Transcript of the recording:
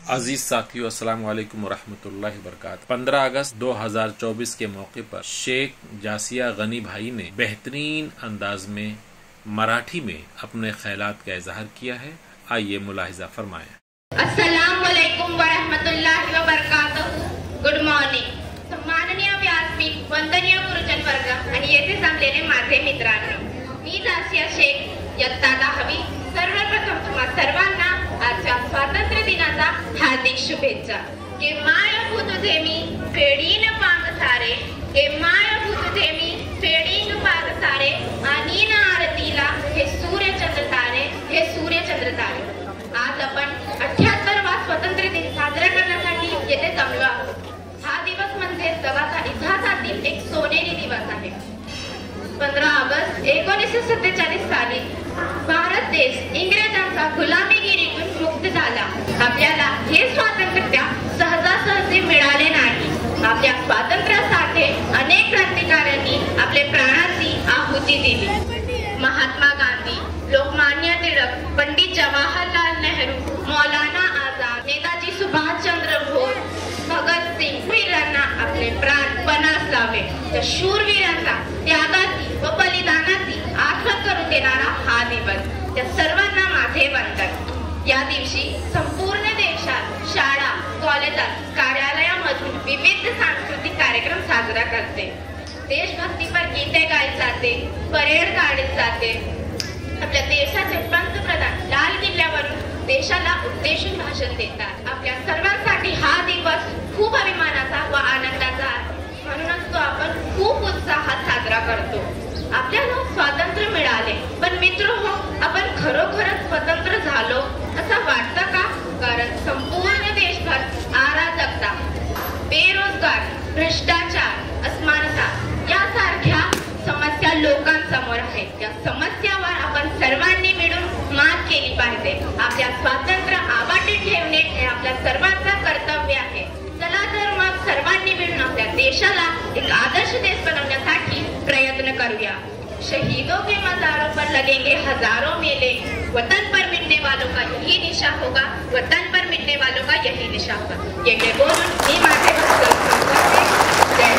अजीज साथियों, अस्सलाम वालेकुम वरहमतुल्लाहि वबरकातुहू। 15 अगस्त 2024 के मौके पर शेख जासिया गनी भाई ने बेहतरीन अंदाज में मराठी में अपने ख्यालात का इजहार किया है। आइए मुलाहिजा फरमाएं। अस्सलाम वालेकुम वरहमतुल्लाहि वबरकातुहू। गुड मॉर्निंग माननीय व्यासपीठ, वंदनीय गुरुजन वर्ग आणि येथे जमलेले माझे मित्रांनो, मी जासिया शेख इयत्ता 10वी। सर्वप्रथम तुम्हा सर्वांना आजच्या स्वातंत्र्य दिनाचा हार्दिक शुभेच्छा। के मायभू तुझे मी फेडीन पांग सारे, के मायभू तुझे मी फेडीन पांग सारे, आणि ना आरतीला हे सूर्यचंद्र तारे, हे सूर्यचंद्र तारे। आज आपण 78वा स्वातंत्र्य दिन साजरा करण्यासाठी येथे जमलो आहोत। हा दिवस म्हणजे जगाचा इतिहासातील एक सोनेरी दिवस आहे। 15 ऑगस्ट 1947 साली भारत देश इंग्रजांच्या गुलामीगिरीतून मुक्त झाला। आपल्याला हे स्वातंत्र्य सहजासहजी मिळाले नाही। आपल्या स्वातंत्र्यासाठी अनेक क्रांतिकारकांनी आपले प्राणाची आहुती दिली। महात्मा गांधी, लोकमान्य टिळक, पंडित जवाहरलाल नेहरू, मौलाना आझाद, नेताजी सुभाषचंद्र बोस, भगत सिंग वीरांना आपले प्राण पणास लावले। त्या शूरवीरांचा त्यागाची व बलिदानाची आठवण करून देणारा हा दिवस। त्या सर्वांना माझे वंदन। या दिवशी संपूर्ण देशात शाळा, कॉलेजात, कार्यालयामधून विविध सांस्कृतिक कार्यक्रम साजरा करते। देशभक्तीपर गीते गायली जाते, परेड काढली जाते। आपल्या देशाचे पंतप्रधान लाल किल्ल्यावरून देशाला उद्देशून भाषण देतात। आपल्या सर्वांसाठी हा दिवस खूप अभिमानाचा व आनंदाचा आहे, म्हणूनच तो आपण खूप उत्साहात साजरा करतो। आपल्याला स्वातंत्र्य मिळाले, पण मित्रहो, आपण खरोखरच स्वतंत्र झालो असं वाटतं का? कारण संपूर्ण देशभर अराजकता, बेरोजगारी, भ्रष्टाचार, असमानता यासारख्या समस्या लोकांसमोर आहेत। त्या समस्यावर आपण सर्वांनी मिळून मात केली पाहिजे। आपल्या स्वातंत्र्य अबाधित ठेवणे हे आपल्या सर्वांचं कर्तव्य आहे। चला तर मग सर्वांनी मिळून आपल्या देशाला एक आदर्श देश बनवण्यासाठी प्रयत्न करूया। शहीदों के मजारों पर लगेंगे हजारों मेले, वतन पर मिटने वालों का यही निशा होगा, वतन पर मिटने वालों का यही निशा होगा। ये बोलून मी माझे भाषण संपवते। जय